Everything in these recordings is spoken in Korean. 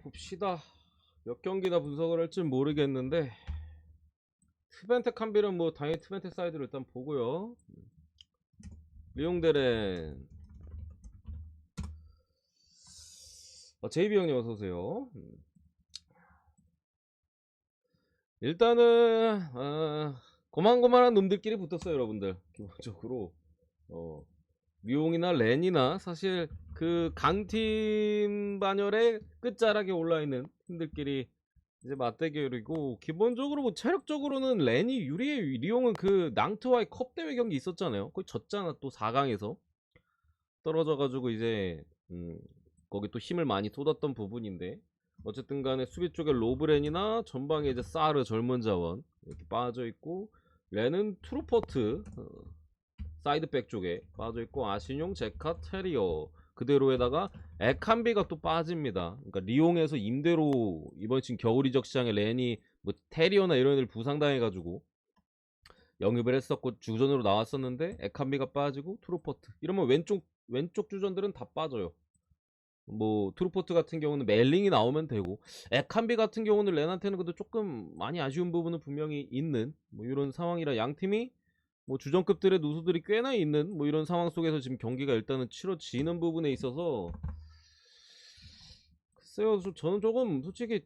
봅시다. 몇 경기나 분석을 할지 모르겠는데 트벤텍 칸빌은 뭐 당연히 트벤텍 사이드를 일단 보고요. 리용데렌 제이비 형님 어서 오세요. 일단은 고만고만한 놈들끼리 붙었어요, 여러분들. 기본적으로 리용이나 렌이나 사실 그 강팀 반열의 끝자락에 올라있는 팀들끼리 이제 맞대결이고, 기본적으로 뭐 체력적으로는 렌이 유리해. 리용은 그 낭트와의 컵 대회 경기 있었잖아요. 거의 졌잖아, 또 4강에서 떨어져가지고 이제 거기 또 힘을 많이 쏟았던 부분인데, 어쨌든 간에 수비 쪽에 로브렌이나 전방에 이제 사르 젊은 자원 이렇게 빠져있고, 렌은 트루퍼트 사이드백 쪽에 빠져있고, 아신용, 제카, 테리어 그대로에다가 에칸비가 또 빠집니다. 그러니까 리옹에서 임대로 이번 지금 겨울 이적 시장에 렌이 뭐 테리어나 이런 애들 부상당해가지고 영입을 했었고 주전으로 나왔었는데 에칸비가 빠지고 트루퍼트 이러면 왼쪽 주전들은 다 빠져요. 뭐 트루포트 같은 경우는 멜링이 나오면 되고, 에칸비 같은 경우는 렌한테는 그래도 조금 많이 아쉬운 부분은 분명히 있는 뭐 이런 상황이라, 양 팀이 뭐 주전급들의 누수들이 꽤나 있는 뭐 이런 상황 속에서 지금 경기가 일단은 치러지는 부분에 있어서, 글쎄요, 저는 조금 솔직히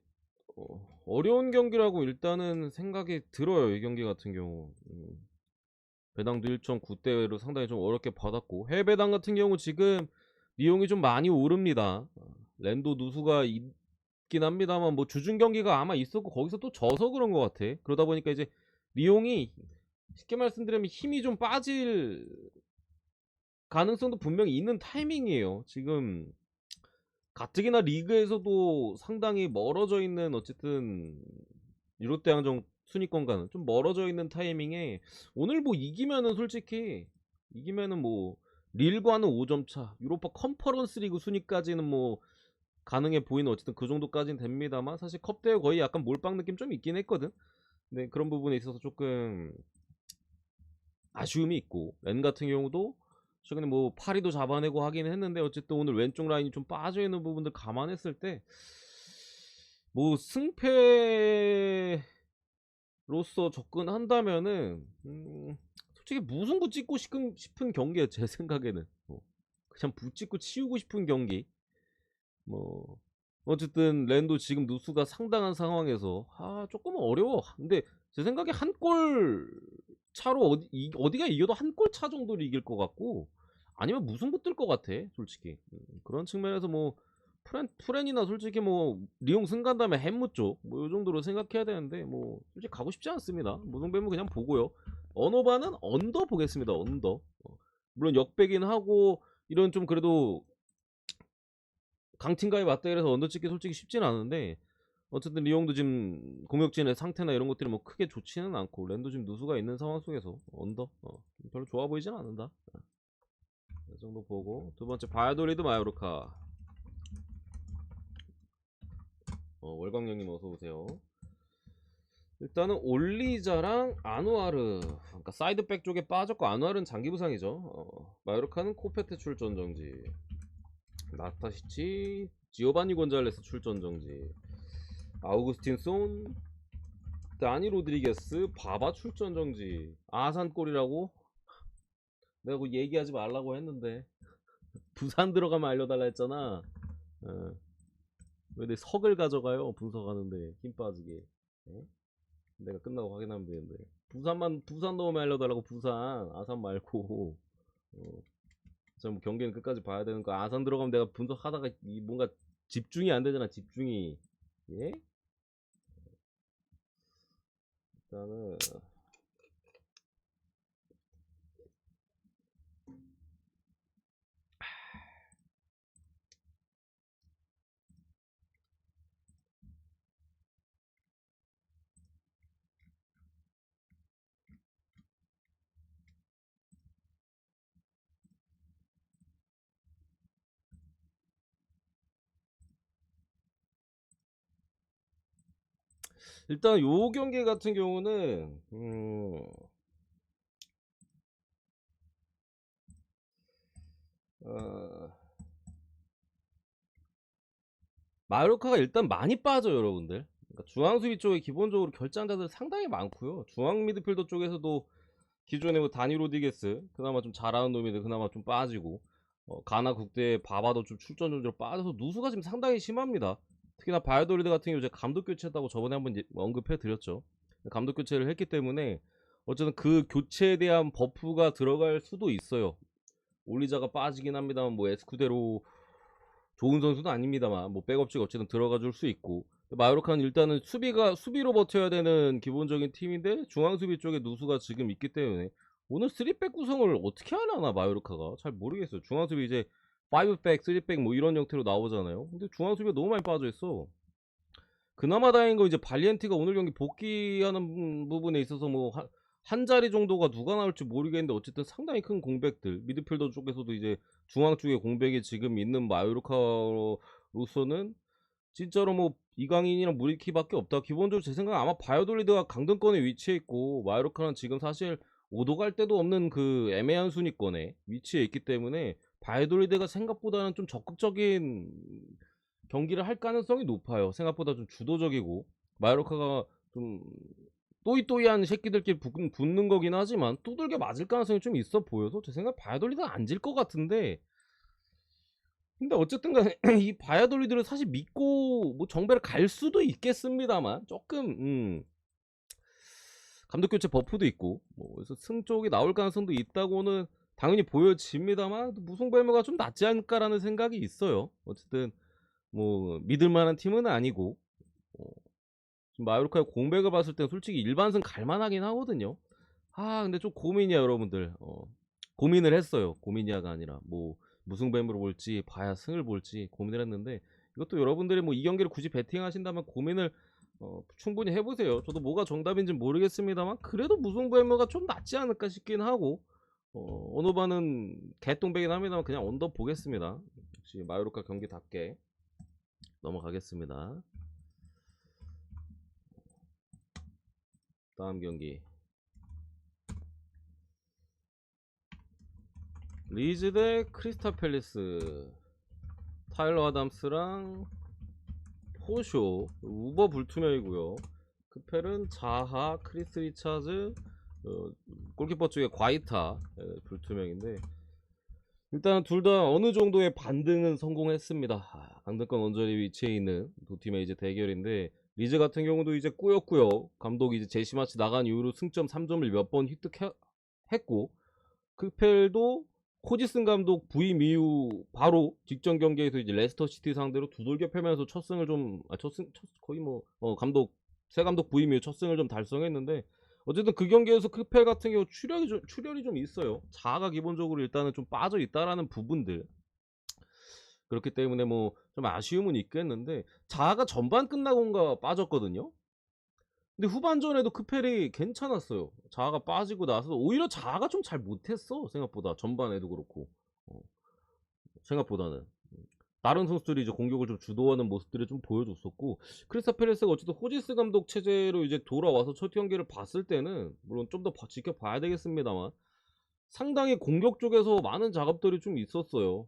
어려운 경기라고 일단은 생각이 들어요. 이 경기 같은 경우 배당도 1.9대로 상당히 좀 어렵게 받았고, 해외 배당 같은 경우 지금 비용이 좀 많이 오릅니다. 랜도 누수가 있긴 합니다만 뭐 주중 경기가 아마 있었고 거기서 또 져서 그런 것 같아. 그러다 보니까 이제 리용이 쉽게 말씀드리면 힘이 좀 빠질 가능성도 분명히 있는 타이밍이에요. 지금 가뜩이나 리그에서도 상당히 멀어져 있는, 어쨌든 유로대항전 순위권과는 좀 멀어져 있는 타이밍에 오늘 뭐 이기면은 뭐 릴과는 5점 차, 유로파 컨퍼런스 리그 순위까지는 뭐 가능해 보이는, 어쨌든 그 정도까지는 됩니다만, 사실 컵대회 거의 약간 몰빵 느낌 좀 있긴 했거든. 근데 그런 부분에 있어서 조금 아쉬움이 있고, 렌 같은 경우도 최근에 뭐 파리도 잡아내고 하긴 했는데, 어쨌든 오늘 왼쪽 라인이 좀 빠져있는 부분들 감안했을 때 뭐 승패로서 접근한다면은 솔직히 무승부 찍고 싶은 경기에, 제 생각에는 그냥 붙찍고 치우고 싶은 경기. 뭐 어쨌든 랜도 지금 누수가 상당한 상황에서 조금 어려워. 근데 제 생각에 한 골 차로 어디가 이겨도 한 골 차 정도로 이길 것 같고, 아니면 무승부 뜰 것 같아 솔직히. 그런 측면에서 뭐 프렌이나 솔직히 뭐 리옹 승 간 다음에 햄무 쪽뭐 요 정도로 생각해야 되는데, 뭐 솔직히 가고 싶지 않습니다. 무승배면 그냥 보고요. 언어바는 언더 보겠습니다. 언더. 물론 역배긴 하고 이런 좀 그래도 강팀과의 맞대결에서 언더 찍기 솔직히 쉽진 않은데, 어쨌든 리옹도 지금 공격진의 상태나 이런 것들이 뭐 크게 좋지는 않고, 랜도 지금 누수가 있는 상황 속에서 언더 별로 좋아 보이진 않는다. 이 정도 보고, 두 번째 바야돌리드 마요르카. 월광령님 어서 오세요. 일단은 올리자랑 아누아르, 그러니까 사이드백 쪽에 빠졌고, 아누아르는 장기 부상이죠. 마요르카는 코페테 출전 정지, 나타시치, 지오바니 곤잘레스 출전 정지, 아우구스틴손, 다니 로드리게스, 바바 출전 정지. 아산골이라고? 내가 그거 얘기하지 말라고 했는데 부산 들어가면 알려달라 했잖아. 어. 왜 내 석을 가져가요? 분석하는데 힘 빠지게. 어? 내가 끝나고 확인하면 되는데. 부산 넣으면 알려달라고. 부산 아산 말고. 어. 뭐 경기는 끝까지 봐야 되는 거. 아산 들어가면 내가 분석하다가 뭔가 집중이 안 되잖아. 집중이. 예? 일단은 일단 요 경기 같은 경우는 어, 마요르카가 일단 많이 빠져요, 여러분들. 그러니까 중앙 수비 쪽에 기본적으로 결장자들 상당히 많고요. 중앙 미드필더 쪽에서도 기존에 뭐 다니 로디게스 그나마 좀 잘하는 놈인데 그나마 좀 빠지고, 가나 국대 바바도 좀 출전 존재로 빠져서 누수가 지금 상당히 심합니다. 특히나 바이오돌리드 같은 경우 이제 감독 교체했다고 저번에 한번 언급해 드렸죠. 감독 교체를 했기 때문에 어쨌든 그 교체에 대한 버프가 들어갈 수도 있어요. 올리자가 빠지긴 합니다만 뭐 에스쿠데로 좋은 선수는 아닙니다만 뭐 백업치가 어쨌든 들어가 줄 수 있고, 마요르카는 일단은 수비로 버텨야 되는 기본적인 팀인데 중앙 수비 쪽에 누수가 지금 있기 때문에 오늘 3백 구성을 어떻게 하려나 마요르카가 잘 모르겠어요. 중앙 수비 이제 5백, 3백 뭐 이런 형태로 나오잖아요. 근데 중앙 수비가 너무 많이 빠져 있어. 그나마 다행인 건 이제 발리엔티가 오늘 경기 복귀하는 부분에 있어서 뭐 한 자리 정도가 누가 나올지 모르겠는데 어쨌든 상당히 큰 공백들, 미드필더 쪽에서도 이제 중앙 쪽에 공백이 지금 있는 마요르카로서는 진짜로 뭐 이강인이랑 무리키밖에 없다. 기본적으로 제 생각은 아마 바이오돌리드가 강등권에 위치해 있고 마요르카는 지금 사실 오도 갈 데도 없는 그 애매한 순위권에 위치해 있기 때문에 바이오돌리드가 생각보다는 좀 적극적인 경기를 할 가능성이 높아요. 생각보다 좀 주도적이고, 마요르카가 좀 또이또이한 새끼들끼리 붙는 거긴 하지만 두들겨 맞을 가능성이 좀 있어 보여서 제 생각 바야돌리드가 안 질 것 같은데, 근데 어쨌든 간에 이 바야돌리드를 사실 믿고 뭐 정배를 갈 수도 있겠습니다만 조금 감독 교체 버프도 있고 뭐 그래서 승 쪽이 나올 가능성도 있다고는 당연히 보여집니다만 무승부의무가 좀 낫지 않을까라는 생각이 있어요. 어쨌든 뭐 믿을 만한 팀은 아니고, 어, 지금 마요르카의 공백을 봤을 땐 솔직히 일반승 갈만하긴 하거든요. 근데 좀 고민이야 여러분들. 고민을 했어요. 고민이야가 아니라 뭐 무승부를 볼지 봐야 승을 볼지 고민을 했는데, 이것도 여러분들이 뭐 이 경기를 굳이 베팅하신다면 고민을 충분히 해보세요. 저도 뭐가 정답인지 모르겠습니다만 그래도 무승부가 좀 낫지 않을까 싶긴 하고, 언어반은 개똥배긴 합니다만 그냥 언더 보겠습니다. 역시 마요르카 경기답게 넘어가겠습니다. 다음 경기 리즈 대 크리스탈 팰리스. 타일러 아담스랑 포쇼, 우버 불투명이고요. 크펠은 자하, 크리스 리차즈, 골키퍼 쪽에 과이타 불투명인데, 일단 둘 다 어느 정도의 반등은 성공했습니다. 강등권 언저리 위치해 있는 두 팀의 이제 대결인데, 리즈 같은 경우도 이제 꾸역꾸역 감독이 이제 제시마치 나간 이후로 승점 3점을 몇 번 획득했고, 크펠도 코지슨 감독 부임 이후 바로 직전 경기에서 이제 레스터 시티 상대로 두들겨 패면서 첫 승을 좀 거의 뭐 감독 새 감독 부임 이후 첫 승을 좀 달성했는데, 어쨌든 그 경기에서 크펠 같은 경우 출혈이 좀 있어요. 자아가 기본적으로 일단은 좀 빠져 있다라는 부분들. 그렇기 때문에 뭐 좀 아쉬움은 있겠는데, 자아가 전반 끝나고인가 빠졌거든요. 근데 후반전에도 크펠이 괜찮았어요. 자아가 빠지고 나서 오히려 자아가 좀 잘 못했어. 생각보다 전반에도 그렇고, 어, 생각보다는 다른 선수들이 이제 공격을 좀 주도하는 모습들을 좀 보여줬었고, 크리스탈 팰리스가 어쨌든 호지스 감독 체제로 이제 돌아와서 첫 경기를 봤을 때는 물론 좀 더 지켜봐야 되겠습니다만 상당히 공격 쪽에서 많은 작업들이 좀 있었어요.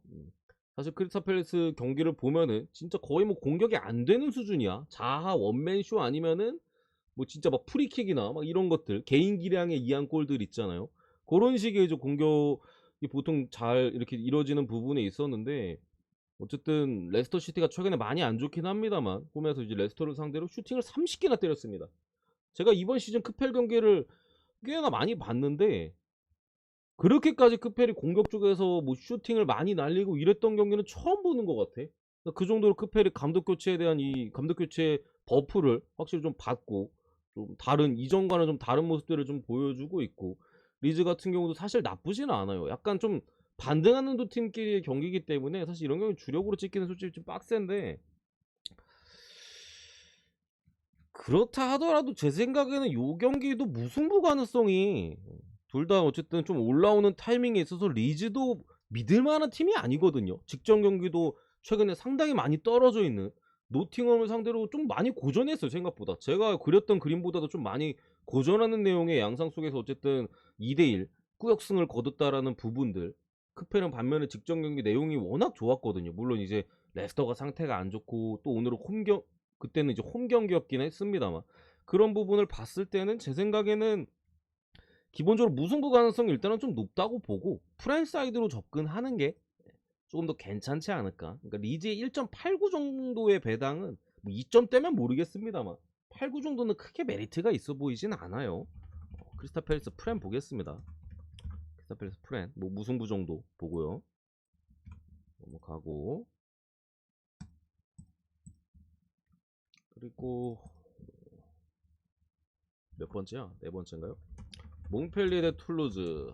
사실 크리스탈 팰리스 경기를 보면은 진짜 거의 뭐 공격이 안 되는 수준이야. 자하 원맨쇼 아니면은 뭐 진짜 막 프리킥이나 막 이런 것들, 개인 기량에 의한 골들 있잖아요. 그런 식의 이제 공격이 보통 잘 이렇게 이루어지는 부분에 있었는데, 어쨌든 레스터 시티가 최근에 많이 안 좋긴 합니다만 홈에서 이제 레스터를 상대로 슈팅을 30개나 때렸습니다. 제가 이번 시즌 크펠 경기를 꽤나 많이 봤는데 그렇게까지 크펠이 공격 쪽에서 뭐 슈팅을 많이 날리고 이랬던 경기는 처음 보는 것 같아. 그 정도로 크펠이 감독 교체에 대한 이 감독 교체 버프를 확실히 좀 받고 좀 다른 이전과는 좀 다른 모습들을 좀 보여주고 있고, 리즈 같은 경우도 사실 나쁘지는 않아요. 약간 좀 반등하는 두 팀끼리의 경기이기 때문에 사실 이런 경기 주력으로 찍기는 솔직히 좀 빡센데, 그렇다 하더라도 제 생각에는 요 경기도 무승부 가능성이, 둘 다 어쨌든 좀 올라오는 타이밍에 있어서 리즈도 믿을 만한 팀이 아니거든요. 직전 경기도 최근에 상당히 많이 떨어져 있는 노팅엄을 상대로 좀 많이 고전했어요. 생각보다 제가 그렸던 그림보다도 좀 많이 고전하는 내용의 양상 속에서 어쨌든 2대1 꾸역승을 거뒀다라는 부분들. 크펠은 반면에 직전 경기 내용이 워낙 좋았거든요. 물론 이제 레스터가 상태가 안 좋고 또 오늘은 그때는 이제 홈 경기였긴 했습니다만 그런 부분을 봤을 때는 제 생각에는 기본적으로 무승부 가능성이 일단은 좀 높다고 보고 프랜사이드로 접근하는 게 조금 더 괜찮지 않을까. 그러니까 리즈의 1.89 정도의 배당은 뭐 2점대면 모르겠습니다만 89 정도는 크게 메리트가 있어 보이진 않아요. 크리스탈 팰리스 프랜 보겠습니다. 크리스탈 팰리스 프랜 뭐 무승부 정도 보고요. 넘어가고 그리고 몇 번째야? 네 번째인가요? 몽펠리에 대 툴루즈.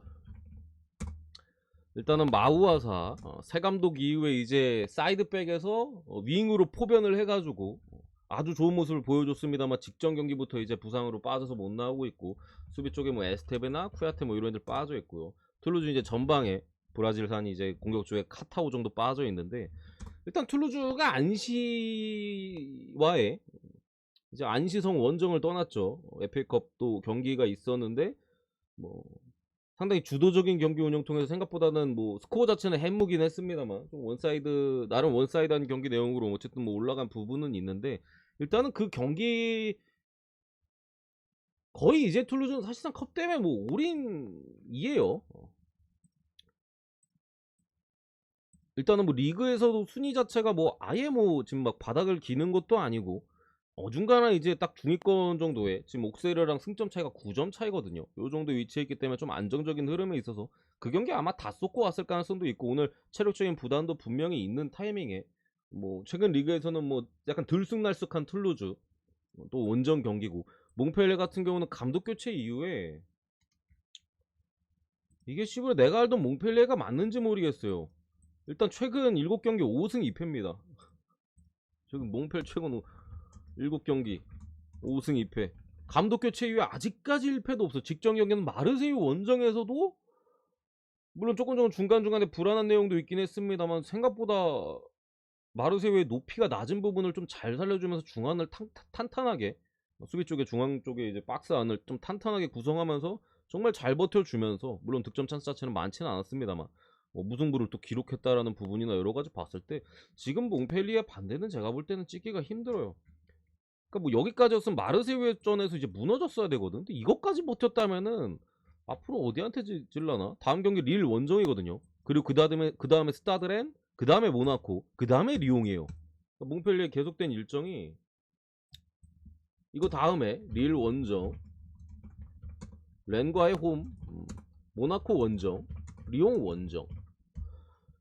일단은 마우아사 새 감독 이후에 이제 사이드백에서 윙으로 포변을 해가지고 아주 좋은 모습을 보여줬습니다만 직전 경기부터 이제 부상으로 빠져서 못 나오고 있고 수비 쪽에 뭐 에스테베나 쿠야테 뭐 이런 애들 빠져 있고요. 툴루즈 이제 전방에 브라질산이 이제 공격 쪽에 카타오 정도 빠져 있는데 일단 툴루즈가 안시와의 이제 안시성 원정을 떠났죠. FA컵도 경기가 있었는데 뭐 상당히 주도적인 경기 운영 통해서 생각보다는 뭐 스코어 자체는 해무긴 했습니다만 좀 원사이드 나름 원사이드한 경기 내용으로 어쨌든 뭐 올라간 부분은 있는데 일단은 그 경기 거의 이제 툴루즈는 사실상 컵 때문에 뭐 올인이에요. 일단은 뭐 리그에서도 순위 자체가 뭐 아예 뭐 지금 막 바닥을 기는 것도 아니고 어중간한 이제 딱 중위권 정도에 지금 옥세르랑 승점 차이가 9점 차이거든요. 요 정도 위치에 있기 때문에 좀 안정적인 흐름에 있어서 그 경기 아마 다 쏟고 왔을 가능성도 있고 오늘 체력적인 부담도 분명히 있는 타이밍에 뭐 최근 리그에서는 뭐 약간 들쑥날쑥한 툴루즈 또 원정 경기고 몽펠레 같은 경우는 감독 교체 이후에 이게 시부레 내가 알던 몽펠레가 맞는지 모르겠어요. 일단 최근 7경기 5승 2패입니다. 지금 몽펠 최근 7경기 5승 2패. 감독 교체 이후에 아직까지 1패도 없어. 직전 경기는 마르세유 원정에서도 물론 조금 중간중간에 불안한 내용도 있긴 했습니다만 생각보다 마르세유의 높이가 낮은 부분을 좀 잘 살려주면서 중앙을 탄탄하게 수비 쪽에 중앙 쪽에 이제 박스 안을 좀 탄탄하게 구성하면서 정말 잘 버텨주면서 물론 득점 찬스 자체는 많지는 않았습니다만 무승부를 또 기록했다라는 부분이나 여러 가지 봤을 때 지금 몽펠리에 반대는 제가 볼 때는 찍기가 힘들어요. 그러니까 뭐 여기까지였으면 마르세유전에서 이제 무너졌어야 되거든. 근데 이것까지 버텼다면은 앞으로 어디한테 질라나? 다음 경기 릴 원정이거든요. 그리고 그 다음에 스타드렌, 그 다음에 모나코, 그 다음에 리옹이에요. 그러니까 몽펠리에 계속된 일정이 이거 다음에 릴 원정, 렌과의 홈, 모나코 원정, 리옹 원정.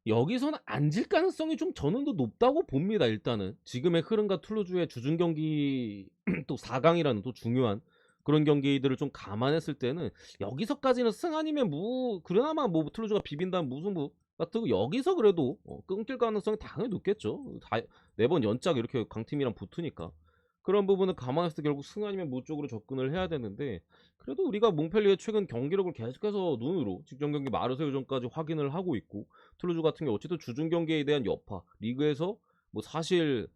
여기서는 안 질 가능성이 좀 저는 더 높다고 봅니다. 일단은 지금의 흐름과 툴루즈의 주중 경기 또 4강이라는 또 중요한 그런 경기들을 좀 감안했을 때는 여기서까지는 승 아니면 그나마 뭐 툴루즈가 비빈다면 무승부 같은 거 여기서 그래도 끊길 가능성이 당연히 높겠죠. 네번 연짝 이렇게 강팀이랑 붙으니까 그런 부분을 감안했을 때 결국 승 아니면 무 쪽으로 접근을 해야 되는데 그래도 우리가 몽펠리의 최근 경기력을 계속해서 눈으로 직전 경기 마르세유전까지 확인을 하고 있고 툴루즈 같은 게 어쨌든 주중 경기에 대한 여파 리그에서 뭐 사실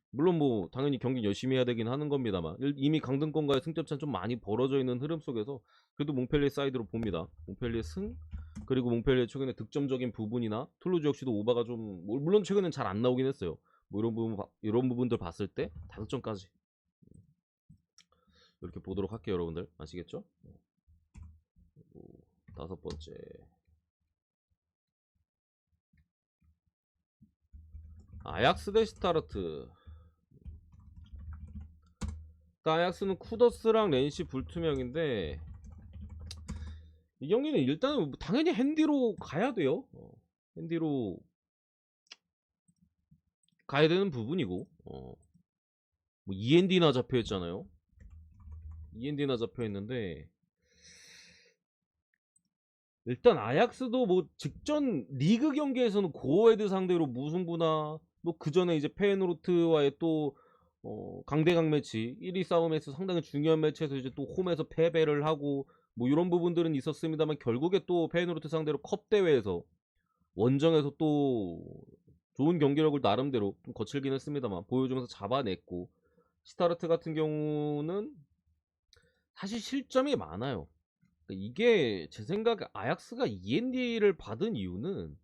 물론 뭐 당연히 경기 열심히 해야 되긴 하는 겁니다만 이미 강등권과의 승점차는 좀 많이 벌어져 있는 흐름 속에서 그래도 몽펠리에 사이드로 봅니다. 몽펠리에 승 그리고 몽펠리에 최근에 득점적인 부분이나 툴루즈 역시도 오바가 좀 물론 최근엔 잘 안 나오긴 했어요. 뭐 이런 부분들 봤을 때 5점까지 이렇게 보도록 할게요, 여러분들. 아시겠죠? 그리고 5번째. 아약스 대 시타르트. 아약스는 쿠더스랑 렌시 불투명인데 이 경기는 일단은 당연히 핸디로 가야 돼요. 핸디로 가야 되는 부분이고 뭐 END나 잡혀 있잖아요. END나 잡혀 있는데 일단 아약스도 뭐 직전 리그 경기에서는 고어헤드 상대로 무승부나 뭐 그 전에 이제 페에노르트와의 또 강대강 매치 1위 싸움에서 상당히 중요한 매치에서 이제 또 홈에서 패배를 하고 뭐 이런 부분들은 있었습니다만 결국에 또 페에노르트 상대로 컵 대회에서 원정에서 또 좋은 경기력을 나름대로 좀 거칠긴 했습니다만 보여주면서 잡아냈고 시타르트 같은 경우는 사실 실점이 많아요. 그러니까 이게 제 생각에 아약스가 END를 받은 이유는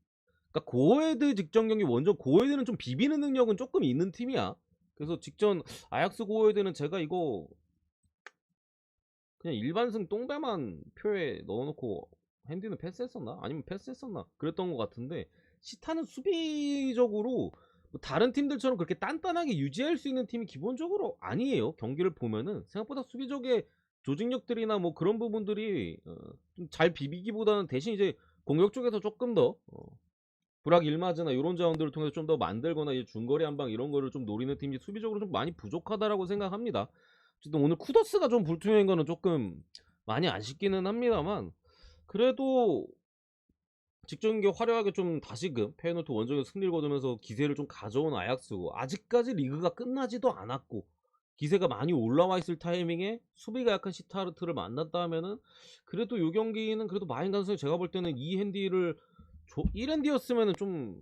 그러니까 고헤드 직전 경기 원정 고헤드는 좀 비비는 능력은 조금 있는 팀이야. 그래서 직전 아약스 고헤드는 제가 이거 그냥 일반승 똥배만 표에 넣어놓고 핸디는 패스했었나? 아니면 패스했었나? 그랬던 것 같은데 시타는 수비적으로 뭐 다른 팀들처럼 그렇게 단단하게 유지할 수 있는 팀이 기본적으로 아니에요. 경기를 보면은 생각보다 수비적의 조직력들이나 뭐 그런 부분들이 좀 잘 비비기보다는 대신 이제 공격 쪽에서 조금 더 브락 일마즈나 이런 자원들을 통해서 좀 더 만들거나 이제 중거리 한방 이런 거를 좀 노리는 팀이 수비적으로 좀 많이 부족하다라고 생각합니다. 어쨌든 오늘 쿠더스가 좀 불투명한 거는 조금 많이 아쉽기는 합니다만 그래도 직전 경기 화려하게 좀 다시금 페이노트 원정에서 승리를 거두면서 기세를 좀 가져온 아약스고 아직까지 리그가 끝나지도 않았고 기세가 많이 올라와 있을 타이밍에 수비가 약한 시타르트를 만났다 하면은 그래도 요 경기는 그래도 마인 가능성이 제가 볼 때는 2핸디를 1핸디였으면은 좀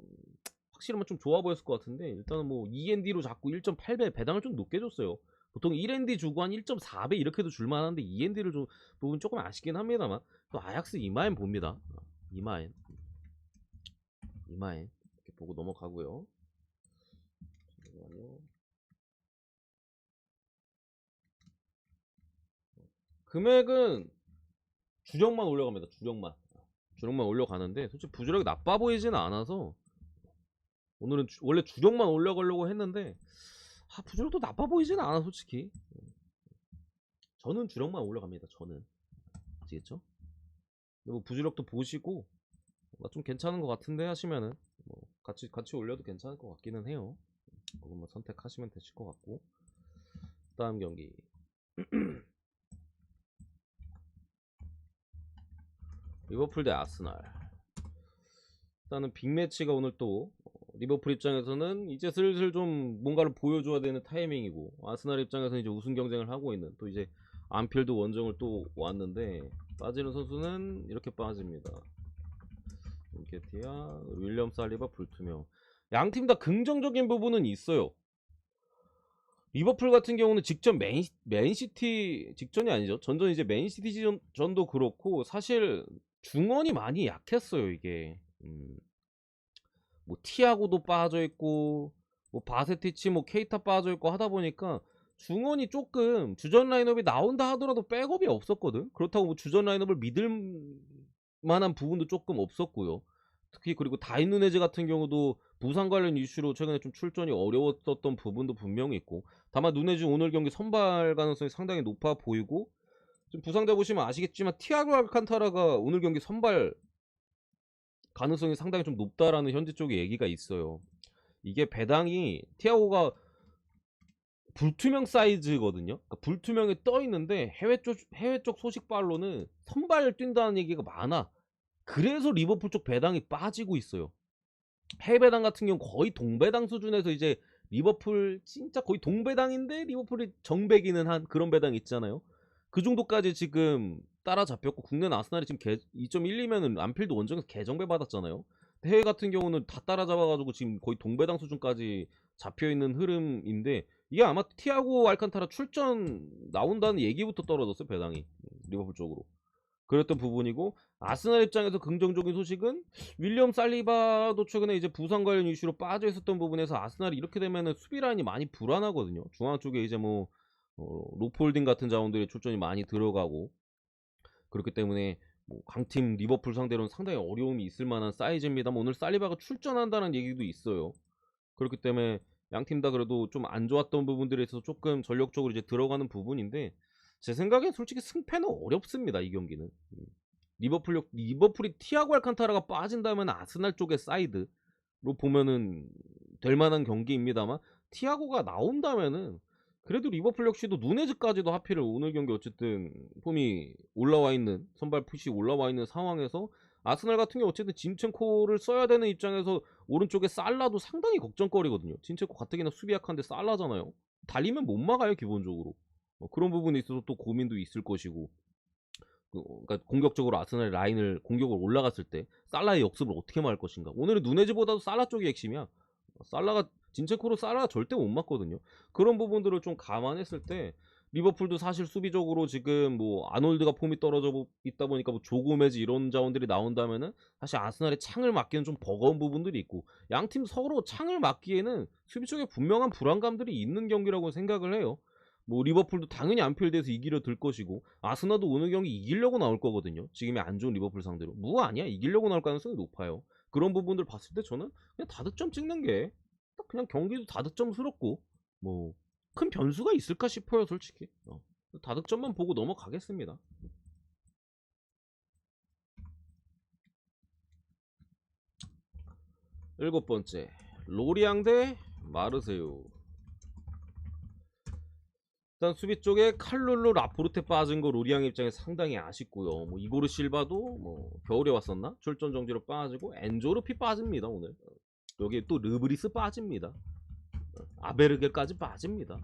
확실하면 좀 좋아 보였을 것 같은데 일단은 뭐 2핸디로 자꾸 1.8배 배당을 좀 높게 줬어요. 보통 1핸디 주고 한 1.4배 이렇게도 줄만한데 2핸디를 좀 부분 조금 아쉽긴 합니다만 또 아약스 이마엔 봅니다. 이마엔 이렇게 보고 넘어가고요. 잠깐만요. 금액은 주력만 올려갑니다. 주력만 올려가는데 솔직히 부주력이 나빠 보이지는 않아서 오늘은 원래 주력만 올려가려고 했는데 부주력도 나빠 보이지는 않아 솔직히. 저는 주력만 올려갑니다. 저는 아시겠죠? 뭐 부주력도 보시고 좀 괜찮은 것 같은데 하시면은 뭐 같이 올려도 괜찮을 것 같기는 해요. 그것만 선택하시면 되실 것 같고 다음 경기 리버풀 대 아스날. 일단은 빅매치가 오늘 또 리버풀 입장에서는 이제 슬슬 좀 뭔가를 보여줘야 되는 타이밍이고 아스날 입장에서는 이제 우승 경쟁을 하고 있는 또 이제 안필드 원정을 또 왔는데 빠지는 선수는 이렇게 빠집니다. 인케티아, 윌리엄 살리바, 불투명. 양팀 다 긍정적인 부분은 있어요. 리버풀 같은 경우는 직전 맨시티 직전이 아니죠. 전전 이제 맨시티 전도 그렇고 사실 중원이 많이 약했어요 이게. 뭐 티아고도 빠져 있고 뭐 바세티치 뭐 케이타 빠져 있고 하다 보니까 중원이 조금 주전 라인업이 나온다 하더라도 백업이 없었거든. 그렇다고 뭐 주전 라인업을 믿을 만한 부분도 조금 없었고요. 특히 그리고 다인 누네즈 같은 경우도 부상 관련 이슈로 최근에 좀 출전이 어려웠었던 부분도 분명히 있고 다만 누네즈 오늘 경기 선발 가능성이 상당히 높아 보이고 좀 부상자 보시면 아시겠지만 티아고 알칸타라가 오늘 경기 선발 가능성이 상당히 좀 높다라는 현지 쪽의 얘기가 있어요. 이게 배당이 티아고가 불투명 사이즈거든요. 그러니까 불투명에 떠 있는데 해외 쪽 소식발로는 선발 뛴다는 얘기가 많아. 그래서 리버풀 쪽 배당이 빠지고 있어요. 해외 배당 같은 경우 거의 동배당 수준에서 이제 리버풀 진짜 거의 동배당인데 리버풀이 정배기는 한 그런 배당 있잖아요. 그 정도까지 지금 따라잡혔고 국내 아스날이 지금 2.12면은 안필드 원정에서 개정배 받았잖아요. 해외 같은 경우는 다 따라잡아가지고 지금 거의 동배당 수준까지 잡혀있는 흐름인데 이게 아마 티아고 알칸타라 출전 나온다는 얘기부터 떨어졌어요 배당이 리버풀 쪽으로. 그랬던 부분이고 아스날 입장에서 긍정적인 소식은 윌리엄 살리바도 최근에 이제 부상 관련 이슈로 빠져 있었던 부분에서 아스날이 이렇게 되면은 수비 라인이 많이 불안하거든요. 중앙 쪽에 이제 뭐 로폴딩 같은 자원들의 출전이 많이 들어가고 그렇기 때문에 뭐 강팀 리버풀 상대로는 상당히 어려움이 있을 만한 사이즈입니다만 오늘 살리바가 출전한다는 얘기도 있어요. 그렇기 때문에 양팀 다 그래도 좀 안 좋았던 부분들에 있어서 조금 전력적으로 이제 들어가는 부분인데 제 생각엔 솔직히 승패는 어렵습니다. 이 경기는. 리버풀이 티아고 알칸타라가 빠진다면 아스날 쪽의 사이드로 보면은 될 만한 경기입니다만 티아고가 나온다면은 그래도 리버풀 역시도 누네즈까지도 하필을 오늘 경기 어쨌든 폼이 올라와 있는 선발 풋이 올라와 있는 상황에서 아스날 같은 경우 어쨌든 진첸코를 써야 되는 입장에서 오른쪽에 살라도 상당히 걱정거리거든요. 진첸코 가뜩이나 수비 약한데 살라잖아요. 달리면 못 막아요 기본적으로. 그런 부분에 있어서 또 고민도 있을 것이고 그러니까 공격적으로 아스날의 라인을 공격을 올라갔을 때 살라의 역습을 어떻게 막을 것인가. 오늘은 누네즈보다도 살라 쪽이 핵심이야. 살라가 진첸코로 살라가 절대 못 막거든요. 그런 부분들을 좀 감안했을 때 리버풀도 사실 수비적으로 지금 뭐 아놀드가 폼이 떨어져 있다 보니까 뭐 조고메즈 이런 자원들이 나온다면은 사실 아스날의 창을 막기는 좀 버거운 부분들이 있고, 양 팀 서로 창을 막기에는 수비 쪽에 분명한 불안감들이 있는 경기라고 생각을 해요. 뭐 리버풀도 당연히 안필드에서 이기려 들 것이고, 아스날도 오늘 경기 이기려고 나올 거거든요. 지금의 안 좋은 리버풀 상대로 무 아니야, 이기려고 나올 가능성이 높아요. 그런 부분들 봤을 때 저는 그냥 다득점 찍는 게 딱 그냥 경기도 다득점스럽고 뭐 큰 변수가 있을까 싶어요, 솔직히. 다득점만 보고 넘어가겠습니다. 일곱 번째, 로리앙 대 마르세유. 일단 수비 쪽에 칼룰로 라포르테 빠진 거 로리앙 입장에 상당히 아쉽고요. 뭐 이고르 실바도 뭐 겨울에 왔었나? 출전 정지로 빠지고, 엔조르피 빠집니다 오늘. 여기 또 르브리스 빠집니다. 아베르게까지 빠집니다.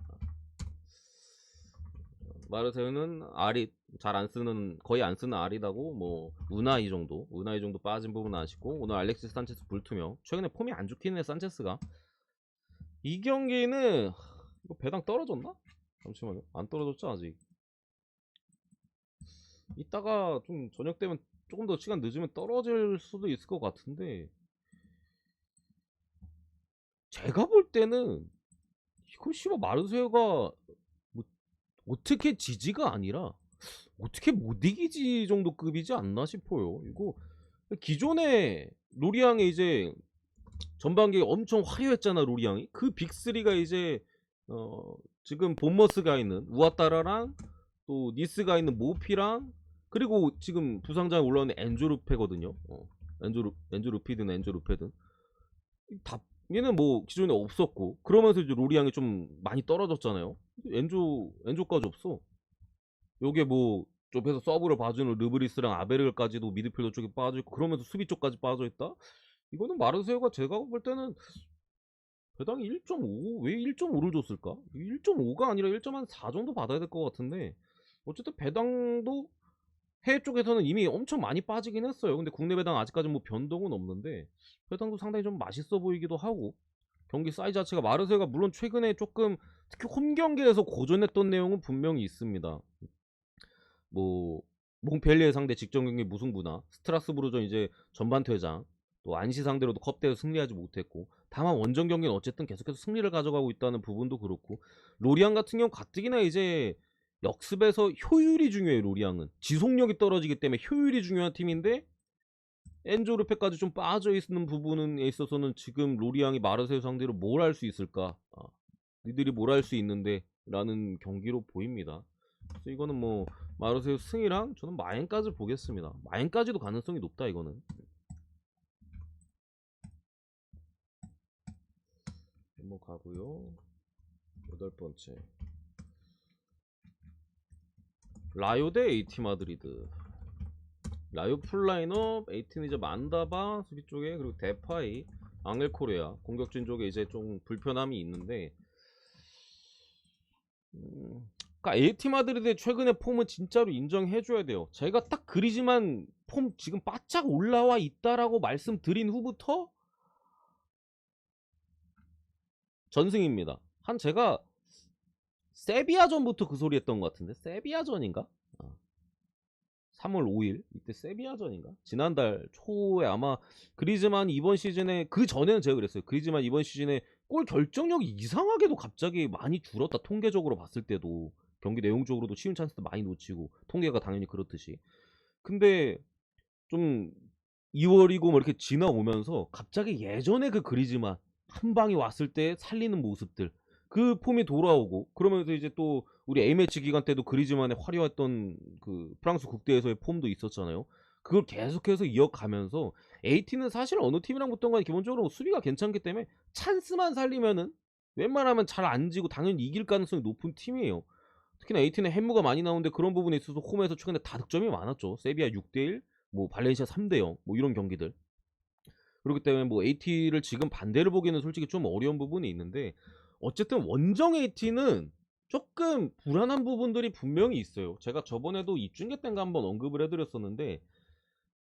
마르세유는 아리 잘 안 쓰는, 거의 안 쓰는 아리다고, 뭐 우나이 정도 빠진 부분 아쉽고, 오늘 알렉시스 산체스 불투명. 최근에 폼이 안 좋긴 해 산체스가. 이 경기는 이거 배당 떨어졌나? 잠시만요. 안 떨어졌죠 아직. 이따가 좀 저녁 되면 조금 더 시간 늦으면 떨어질 수도 있을 것 같은데, 제가 볼 때는 이거 씨발 마르세유가 뭐 어떻게 지지가 아니라 어떻게 못 이기지 정도 급이지 않나 싶어요. 이거 기존에 로리앙이 이제 전반기에 엄청 화려했잖아 로리앙이. 그 빅3가 이제 지금 본머스가 있는 우아따라랑 또 니스가 있는 모피랑, 그리고 지금 부상장에 올라오는 엔조르페거든요. 엔조르피든 엔조르페든 다 얘는 뭐 기존에 없었고, 그러면서 이제 로리앙이 좀 많이 떨어졌잖아요. 엔조까지 없어. 요게 뭐 좁혀서 서브를 봐주는 르브리스랑 아베르까지도 미드필더 쪽에 빠져있고, 그러면서 수비 쪽까지 빠져있다? 이거는 마르세유가 제가 볼 때는 배당이 1.5, 왜 1.5를 줬을까? 1.5가 아니라 1.4 정도 받아야 될 것 같은데, 어쨌든 배당도 해외 쪽에서는 이미 엄청 많이 빠지긴 했어요. 근데 국내 배당 아직까지 뭐 변동은 없는데, 배당도 상당히 좀 맛있어 보이기도 하고, 경기 사이즈 자체가 마르세유가 물론 최근에 조금 특히 홈 경기에서 고전했던 내용은 분명히 있습니다. 뭐 몽펠리에 상대 직전 경기 무승부나 스트라스부르전 이제 전반 퇴장, 또 안시 상대로도 컵대에서 승리하지 못했고, 다만 원정 경기는 어쨌든 계속해서 승리를 가져가고 있다는 부분도 그렇고, 로리앙 같은 경우 가뜩이나 이제 역습에서 효율이 중요해요. 로리앙은 지속력이 떨어지기 때문에 효율이 중요한 팀인데, 엔조르페까지 좀 빠져있는 부분에 있어서는 지금 로리앙이 마르세유 상대로 뭘 할 수 있을까, 니들이 뭘 할 수 있는데 라는 경기로 보입니다. 그래서 이거는 뭐 마르세유 승이랑 저는 마행까지 보겠습니다. 마행까지도 가능성이 높다 이거는. 넘어가고요. 여덟 번째, 라요 대 AT 마드리드. 라요 풀라인업, 에이티는 이제 만다바 수비 쪽에, 그리고 데파이, 앙헬 코레아 공격진 쪽에 이제 좀 불편함이 있는데, 그러니까 AT 마드리드의 최근의 폼은 진짜로 인정해줘야 돼요. 제가 딱 그리지만 폼 지금 바짝 올라와 있다라고 말씀드린 후부터 전승입니다. 한 제가 세비야전부터 그 소리 했던 것 같은데, 세비야전인가? 3월 5일 이때 세비야전인가? 지난달 초에 아마 그리즈만 이번 시즌에, 그 전에는 제가 그랬어요. 그리즈만 이번 시즌에 골 결정력이 이상하게도 갑자기 많이 줄었다. 통계적으로 봤을 때도 경기 내용적으로도 쉬운 찬스도 많이 놓치고, 통계가 당연히 그렇듯이. 근데 좀 2월이고 뭐 이렇게 지나오면서 갑자기 예전에 그 그리즈만 한 방이 왔을 때 살리는 모습들, 그 폼이 돌아오고, 그러면서 이제 또 우리 A매치 기간 때도 그리즈만의 화려했던 그 프랑스 국대에서의 폼도 있었잖아요. 그걸 계속해서 이어가면서 AT는 사실 어느 팀이랑 붙던 간에 기본적으로 수비가 괜찮기 때문에 찬스만 살리면은 웬만하면 잘 안 지고 당연히 이길 가능성이 높은 팀이에요. 특히나 AT는 햄무가 많이 나오는데, 그런 부분에 있어서 홈에서 최근에 다득점이 많았죠. 세비야 6대1, 뭐 발렌시아 3대0, 뭐 이런 경기들. 그렇기 때문에 뭐 AT를 지금 반대를 보기에는 솔직히 좀 어려운 부분이 있는데, 어쨌든 원정 AT는 조금 불안한 부분들이 분명히 있어요. 제가 저번에도 이중계 땐가 한번 언급을 해드렸었는데,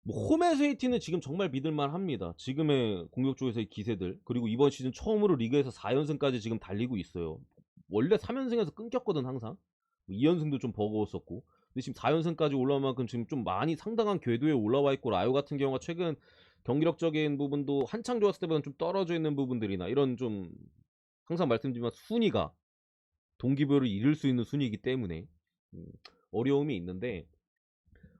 뭐 홈에서 AT는 지금 정말 믿을만 합니다. 지금의 공격 쪽에서의 기세들, 그리고 이번 시즌 처음으로 리그에서 4연승까지 지금 달리고 있어요. 원래 3연승에서 끊겼거든 항상. 2연승도 좀 버거웠었고, 근데 지금 4연승까지 올라온 만큼 지금 좀 많이 상당한 궤도에 올라와 있고, 라이오 같은 경우가 최근 경기력적인 부분도 한창 좋았을 때보다는 좀 떨어져 있는 부분들이나 이런 좀 항상 말씀드리지만 순위가 동기부여를 이룰 수 있는 순위이기 때문에 음, 어려움이 있는데,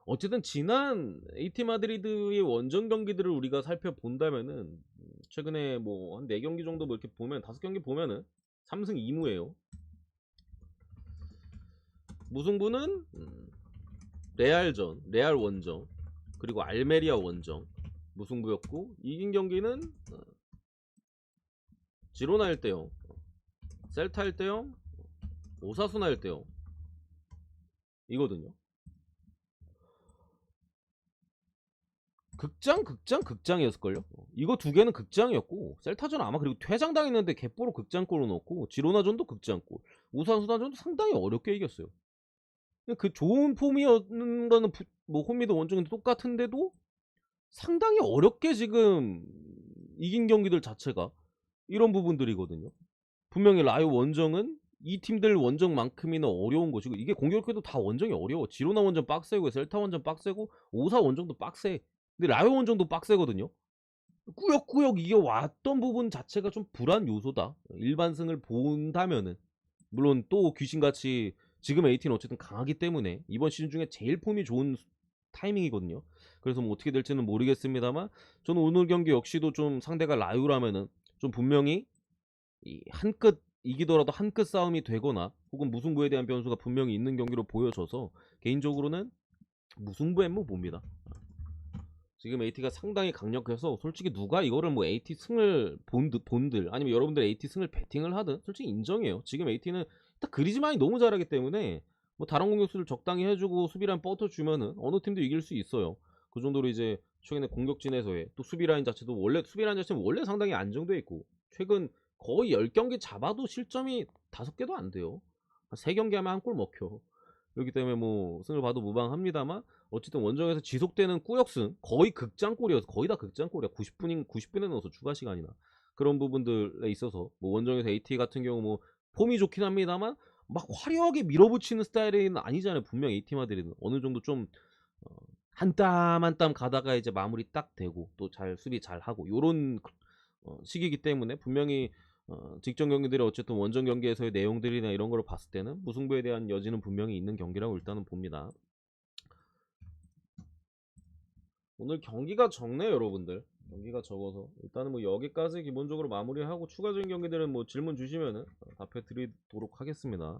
어쨌든 지난 AT 마드리드의 원정 경기들을 우리가 살펴본다면은 최근에 뭐 한 4경기 정도 뭐 이렇게 보면 5경기 보면은 3승 2무예요. 무승부는 레알전, 레알 원정, 그리고 알메리아 원정 무승부였고, 이긴 경기는 지로나 1대0, 셀타 1대0, 오사수나 1대0 이거든요. 극장이었을걸요? 이거 두 개는 극장이었고, 셀타전 아마 그리고 퇴장당했는데 개뽀로 극장골로 넣었고, 지로나전도 극장골, 우산수나전도 상당히 어렵게 이겼어요. 그 좋은 폼이었는 거는 뭐 홈이든 원정이든 똑같은데도 상당히 어렵게 지금 이긴 경기들 자체가 이런 부분들이거든요. 분명히 라이오 원정은 이 팀들 원정만큼이나 어려운 것이고, 이게 공격해도 다 원정이 어려워. 지로나 원정 빡세고, 셀타 원정 빡세고, 오사 원정도 빡세. 근데 라이오 원정도 빡세거든요. 꾸역꾸역 이겨왔던 부분 자체가 좀 불안 요소다. 일반승을 본다면은. 물론 또 귀신같이 지금 에이티는 어쨌든 강하기 때문에 이번 시즌 중에 제일 폼이 좋은 타이밍이거든요. 그래서 뭐 어떻게 될지는 모르겠습니다만, 저는 오늘 경기 역시도 좀 상대가 라유라면은 좀 분명히 한 끗 이기더라도 한 끗 싸움이 되거나 혹은 무승부에 대한 변수가 분명히 있는 경기로 보여져서 개인적으로는 무승부에 뭐 봅니다. 지금 AT가 상당히 강력해서 솔직히 누가 이거를 뭐 AT 승을 본들 아니면 여러분들 AT 승을 베팅을 하든 솔직히 인정해요. 지금 AT는 딱 그리즈만이 너무 잘하기 때문에 뭐 다른 공격수를 적당히 해주고 수비라인 뻗어주면은 어느 팀도 이길 수 있어요. 그 정도로 이제 최근에 공격진에서의 또 수비라인 자체도 원래 수비라인 자체는 원래 상당히 안정돼 있고, 최근 거의 10경기 잡아도 실점이 5개도 안 돼요. 한 3경기 하면 한 골 먹혀. 그렇기 때문에 뭐 승을 봐도 무방합니다만, 어쨌든 원정에서 지속되는 꾸역승, 거의 극장골이어서 거의 다 극장골이야. 90분에 넣어서 추가 시간이나 그런 부분들에 있어서 뭐 원정에서 AT 같은 경우 뭐 폼이 좋긴 합니다만 막 화려하게 밀어붙이는 스타일은 아니잖아요. 분명 AT 마드리드는 어느 정도 좀 한 땀 한 땀 가다가 이제 마무리 딱 되고 또 잘 수비 잘 하고 요런 시기이기 때문에 분명히 직전 경기들의 어쨌든 원정 경기에서의 내용들이나 이런 걸 봤을 때는 무승부에 대한 여지는 분명히 있는 경기라고 일단은 봅니다. 오늘 경기가 적네요, 여러분들. 경기가 적어서 일단은 뭐 여기까지 기본적으로 마무리하고 추가적인 경기들은 뭐 질문 주시면은 답해 드리도록 하겠습니다.